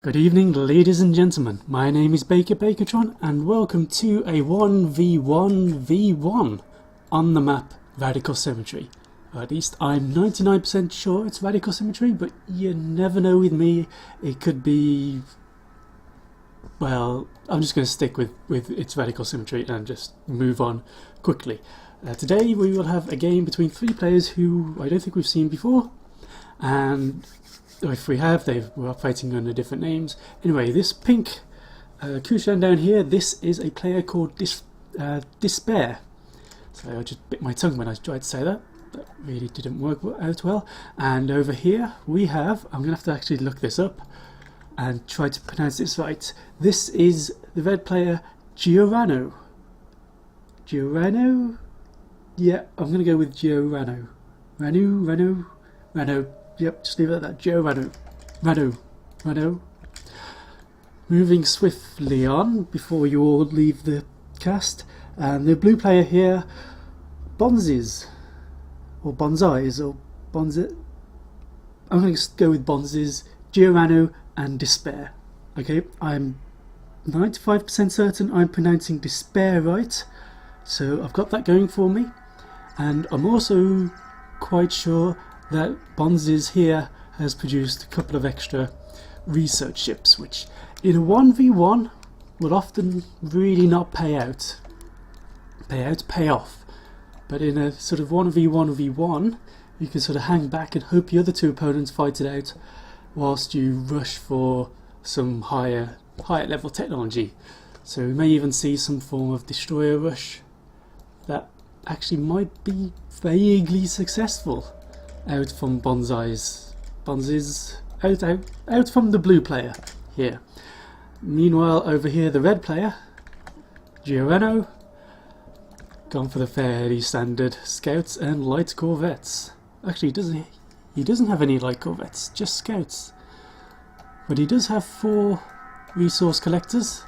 Good evening, ladies and gentlemen. My name is Bakertron, and welcome to a 1v1v1 on the map Radical Symmetry. Or at least I'm 99% sure it's Radical Symmetry, but you never know with me. It could be... well, I'm just going to stick with its Radical Symmetry and just move on quickly. Today we will have a game between three players who I don't think we've seen before, and if we have, we're fighting under different names. Anyway, this pink cushion down here, this is a player called Despair. So I just bit my tongue when I tried to say that. That really didn't work out well. And over here we have, I'm going to have to actually look this up and try to pronounce this right. This is the red player Georano. Georano? Yeah, I'm going to go with Georano. Rano. Yep, just leave it at that. Georano. Rano. Moving swiftly on before you all leave the cast. And the blue player here, Bonzies. Or Bonzies. Or Bonzies. I'm going to go with Bonzies, Georano, and Despair. Okay, I'm 95% certain I'm pronouncing Despair right. So I've got that going for me. And I'm also quite sure that Bonzies here has produced a couple of extra research ships, which in a 1v1 will often really not pay off. But in a sort of 1v1v1, you can sort of hang back and hope the other two opponents fight it out whilst you rush for some higher level technology. So we may even see some form of destroyer rush that actually might be vaguely successful out from Bonzies, out from the blue player here. Meanwhile, over here, the red player, Georano, gone for the fairly standard scouts and light corvettes. Actually, he doesn't have any light corvettes, just scouts. But he does have 4 resource collectors,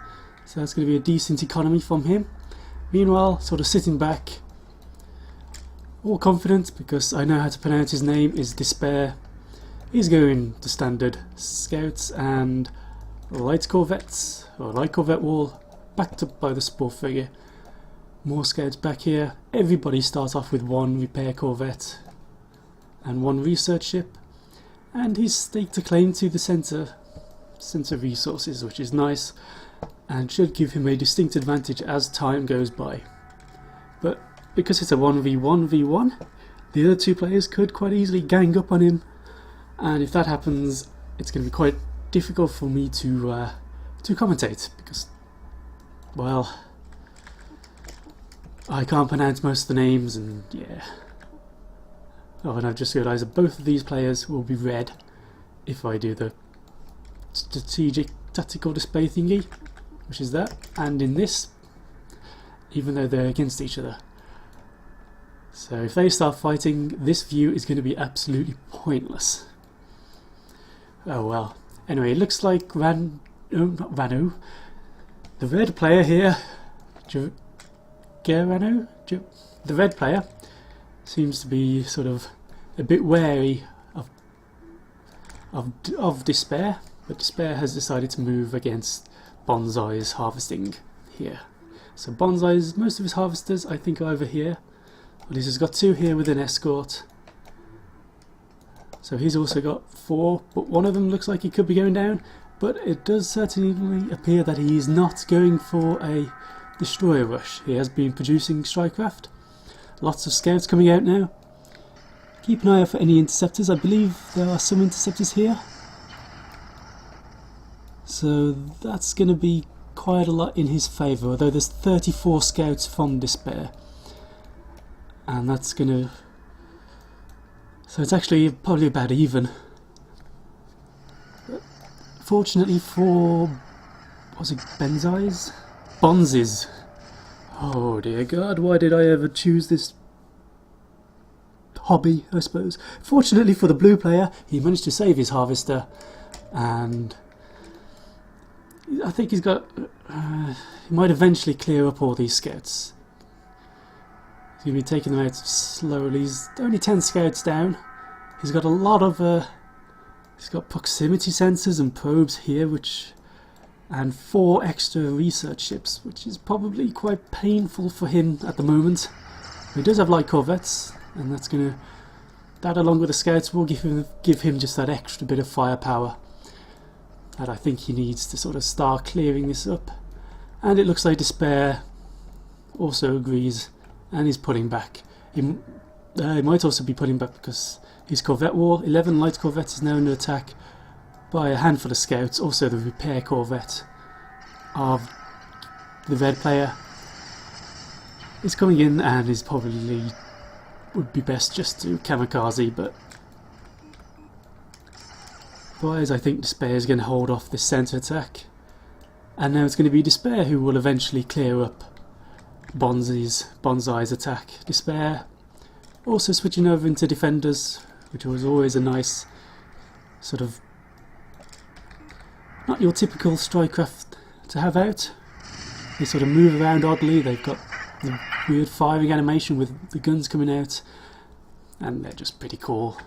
so that's going to be a decent economy from him. Meanwhile, sort of sitting back, all confident because I know how to pronounce his name, is Despair. He's going to standard scouts and light corvettes, or light corvette wall, backed up by the spore figure. More scouts back here. Everybody starts off with 1 repair corvette and 1 research ship, and he's staked a claim to the centre resources, which is nice and should give him a distinct advantage as time goes by. But because it's a 1v1v1, the other 2 players could quite easily gang up on him, and if that happens, it's going to be quite difficult for me to commentate because, well, I can't pronounce most of the names, and yeah. Oh, and I've just realised that both of these players will be red if I do the strategic tactical display thingy, which is that, and in this, even though they're against each other. So if they start fighting, this view is going to be absolutely pointless. Oh well. Anyway, it looks like Ranu, the red player here, Georano, the red player, seems to be sort of a bit wary of Despair, but Despair has decided to move against Bonzies harvesting here. So Bonzies, most of his harvesters I think are over here. Well, he's got 2 here with an escort. So he's also got 4, but one of them looks like he could be going down. But it does certainly appear that he is not going for a destroyer rush. He has been producing strikecraft. Lots of scouts coming out now. Keep an eye out for any interceptors. I believe there are some interceptors here. So that's going to be quite a lot in his favour, although there's 34 scouts from Despair. And that's gonna... so it's actually probably about even. But fortunately for... was it Bonzies? Bonzies. Oh dear God, why did I ever choose this hobby, I suppose. Fortunately for the blue player, he managed to save his harvester, and I think he's got... he might eventually clear up all these scouts. He's going to be taking them out slowly. He's only 10 scouts down. He's got a lot of He's got proximity sensors and probes here, and 4 extra research ships, which is probably quite painful for him at the moment. He does have light corvettes, and that along with the scouts will give him just that extra bit of firepower that I think he needs to sort of start clearing this up. And it looks like Despair also agrees and is pulling back. He might also be pulling back because his corvette wall, 11 light corvettes, is now under attack by a handful of scouts. Also the repair corvette of the red player is coming in and is probably would be best just to kamikaze, but otherwise I think Despair is going to hold off this centre attack, and now it's going to be Despair who will eventually clear up Bonzies' attack. Despair also switching over into defenders, which was always a nice sort of not your typical strikecraft to have out. They sort of move around oddly, they've got the weird firing animation with the guns coming out, and they're just pretty cool.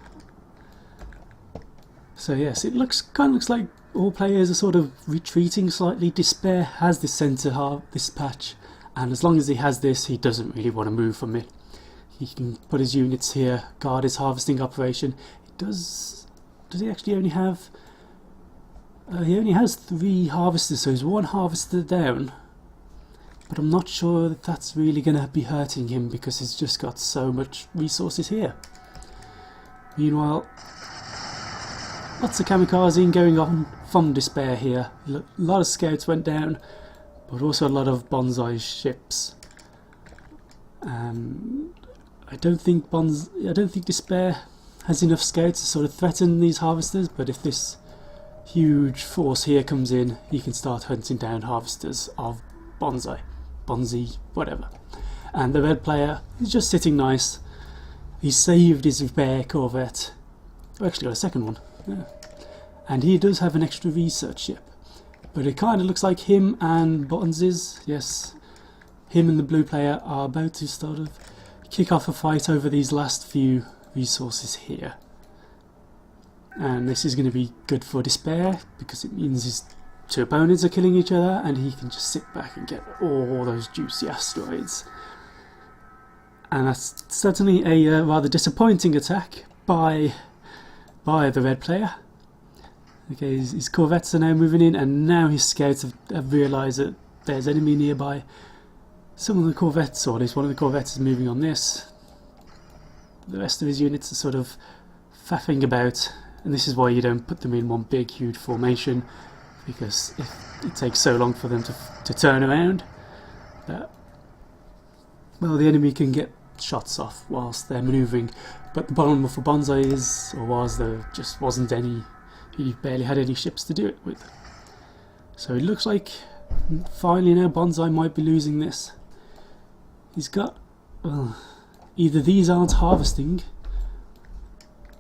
So yes, it kind of looks like all players are sort of retreating slightly. Despair has this centre this patch, and as long as he has this, he doesn't really want to move from it. He can put his units here, guard his harvesting operation. Does he actually only have... he only has 3 harvesters, so he's 1 harvester down. But I'm not sure that that's really going to be hurting him because he's just got so much resources here. Meanwhile, lots of kamikazing going on from Despair here. A lot of scouts went down, but also a lot of Bonzies ships. I don't think Despair has enough scouts to sort of threaten these harvesters, but if this huge force here comes in, he can start hunting down harvesters of Bonzie, whatever. And the red player is just sitting nice. He saved his repair corvette. Oh, actually got a second one. Yeah. And he does have an extra research ship. But it kind of looks like him and Bonzies, yes, him and the blue player are about to sort of kick off a fight over these last few resources here. And this is going to be good for Despair because it means his 2 opponents are killing each other and he can just sit back and get all those juicy asteroids. And that's certainly a rather disappointing attack by the red player. Okay, his corvettes are now moving in, and now his scouts have realised that there's enemy nearby. Some of the corvettes, or at least one of the corvettes, is moving on this. The rest of his units are sort of faffing about, and this is why you don't put them in one big huge formation, because it takes so long for them to turn around that, well, the enemy can get shots off whilst they're manoeuvring. But the problem for Bonzies there just wasn't any. He barely had any ships to do it with. So it looks like finally now Bonzi might be losing this. He's got, well, either these aren't harvesting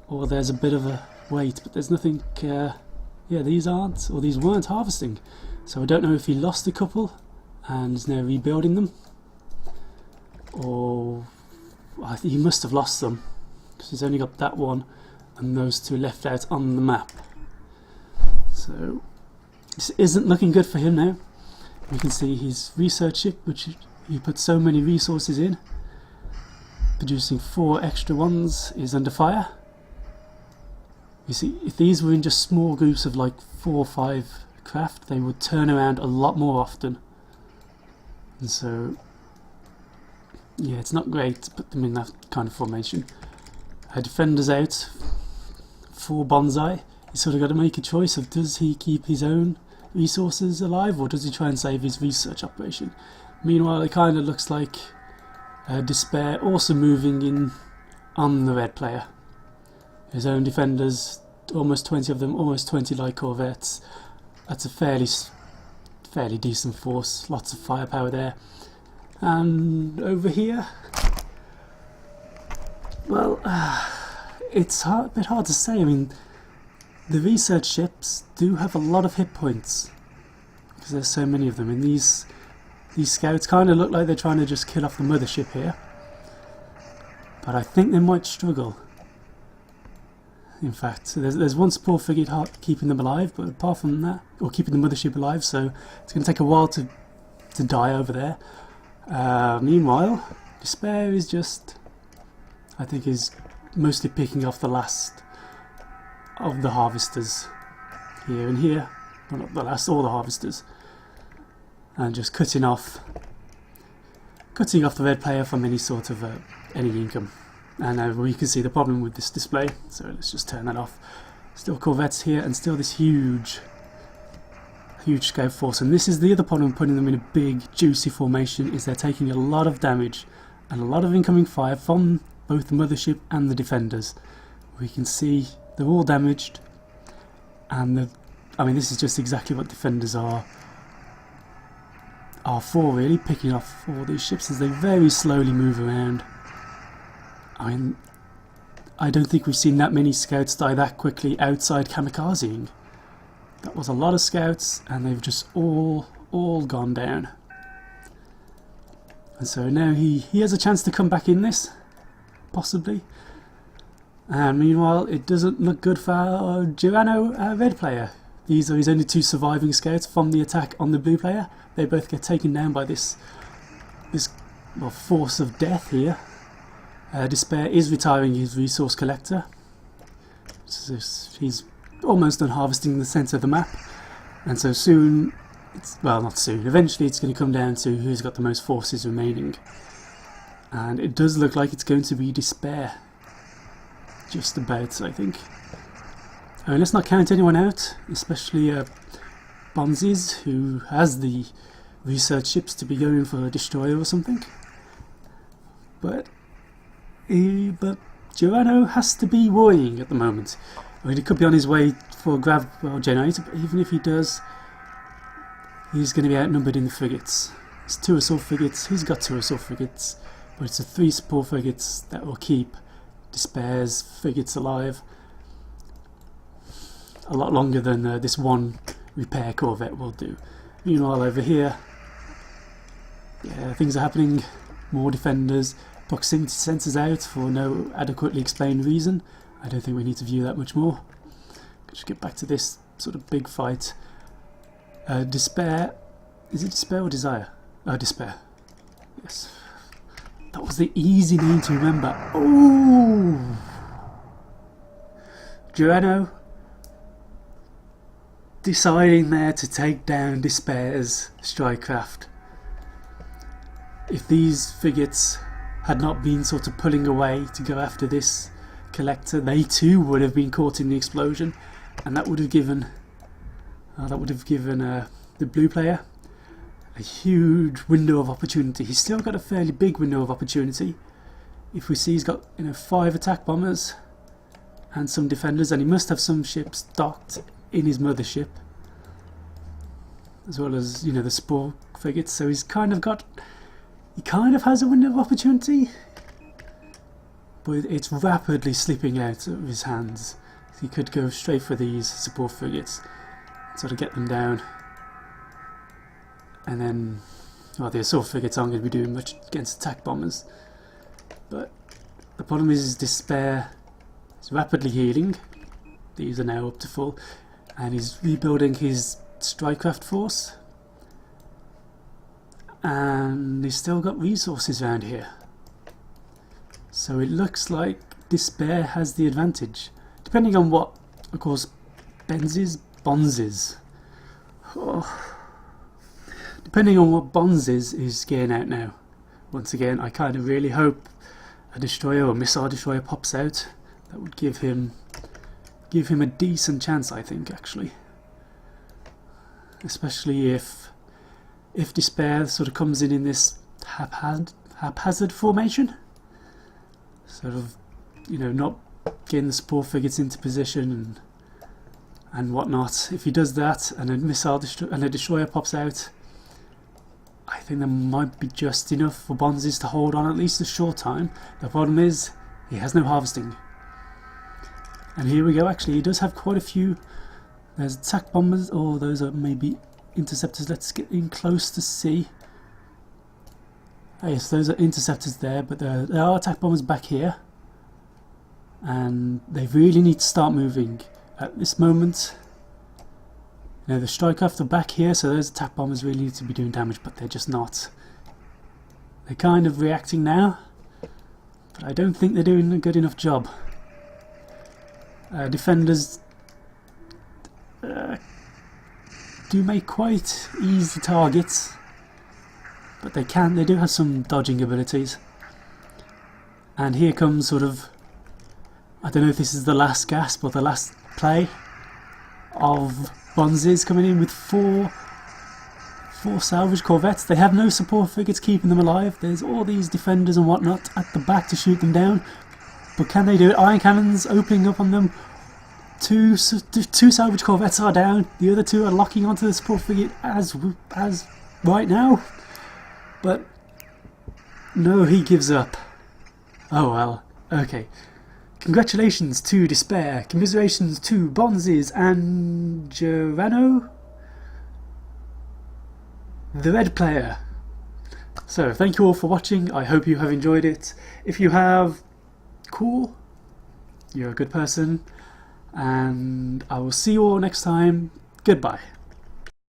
or there's a bit of a wait, but there's nothing. Yeah, these aren't, or these weren't harvesting. So I don't know if he lost a couple and is now rebuilding them, or I think he must have lost them because he's only got that one and those 2 left out on the map. So this isn't looking good for him now. You can see his research ship, which he put so many resources in, producing 4 extra ones, is under fire. You see, if these were in just small groups of like 4 or 5 craft, they would turn around a lot more often. And so, yeah, it's not great to put them in that kind of formation. Defenders out for Bonzi. He's sort of got to make a choice of, does he keep his own resources alive or does he try and save his research operation? Meanwhile, it kind of looks like Despair also moving in on the red player. His own defenders, almost 20 of them, almost 20 light corvettes. That's a fairly decent force, lots of firepower there. And over here, well, it's a bit hard to say. I mean, the research ships do have a lot of hit points because there's so many of them, and these scouts kind of look like they're trying to just kill off the mothership here. But I think they might struggle. In fact, there's one support frigate keeping them alive, but apart from that, or keeping the mothership alive, so it's going to take a while to die over there. Meanwhile, Despair is just, I think, is mostly picking off the last of the harvesters here and here. Well, not the last, all the harvesters, and just cutting off the red player from any sort of any income. And we can see the problem with this display, so let's just turn that off. Still corvettes here, and still this huge scout force. And this is the other problem, putting them in a big juicy formation, is they're taking a lot of damage and a lot of incoming fire from both the mothership and the defenders. We can see they're all damaged, and I mean, this is just exactly what defenders are for, really, picking off all these ships as they very slowly move around. I mean, I don't think we've seen that many scouts die that quickly outside kamikazing. That was a lot of scouts, and they've just all gone down. And so now he has a chance to come back in this, possibly. And meanwhile, it doesn't look good for our Georano red player. These are his only two surviving scouts from the attack on the blue player. They both get taken down by this well, force of death here. Despair is retiring his resource collector. So he's almost done harvesting the centre of the map, and so soon, well, not soon, eventually it's going to come down to who's got the most forces remaining. And it does look like it's going to be Despair. Just about, I think. I mean, let's not count anyone out, especially Bonzies, who has the research ships to be going for a destroyer or something. But Georano has to be worrying at the moment. I mean, he could be on his way for a grav generator, but even if he does, he's going to be outnumbered in the frigates. It's 2 assault frigates, he's got 2 assault frigates, but it's the 3 support frigates that will keep Despair's frigates alive a lot longer than this one repair corvette will do. Meanwhile, over here, yeah, things are happening. More defenders, proximity sensors out for no adequately explained reason. I don't think we need to view that much more. Just get back to this sort of big fight. Despair, is it Despair or Desire? Oh, Despair. Yes. That was the easy name to remember. Oh! Georano deciding there to take down Despair's strike craft. If these frigates had not been sort of pulling away to go after this collector, they too would have been caught in the explosion, and that would have given the blue player a huge window of opportunity. He's still got a fairly big window of opportunity. If we see, he's got 5 attack bombers and some defenders, and he must have some ships docked in his mothership, as well as the support frigates. So he kind of has a window of opportunity, but it's rapidly slipping out of his hands. He could go straight for these support frigates, sort of get them down, and then, well, the assault frigates aren't going to be doing much against attack bombers. But the problem is Despair is rapidly healing. These are now up to full, and he's rebuilding his strikecraft force, and he's still got resources around here. So it looks like Despair has the advantage, depending on what, of course, Bonzies. Oh. Depending on what Bonzies is getting out now. Once again, I kind of really hope a destroyer or missile destroyer pops out. That would give him a decent chance, I think, actually. Especially if Despair sort of comes in this haphazard formation, sort of, not getting the support frigates into position and whatnot. If he does that and a destroyer pops out, I think there might be just enough for Bonzies to hold on at least a short time. The problem is he has no harvesting. And here we go, actually he does have quite a few. There's attack bombers, or those are maybe interceptors. Let's get in close to see. Oh yes, those are interceptors there, but there are attack bombers back here. and they really need to start moving at this moment. You know, the strike off the back here, so those attack bombers really need to be doing damage, but they're just not. They're kind of reacting now, but I don't think they're doing a good enough job. Defenders do make quite easy targets, but they do have some dodging abilities. And here comes sort of, I don't know if this is the last gasp or the last play of Bonzies coming in with four salvage corvettes. They have no support frigates keeping them alive. There's all these defenders and whatnot at the back to shoot them down. But can they do it? Iron cannons opening up on them. Two salvage corvettes are down. The other two are locking onto the support frigate as right now. But no, he gives up. Oh well. Okay. Congratulations to Despair. Commiserations to Bonzies and Georano, the red player. So thank you all for watching. I hope you have enjoyed it. If you have, cool, you're a good person, and I will see you all next time. Goodbye.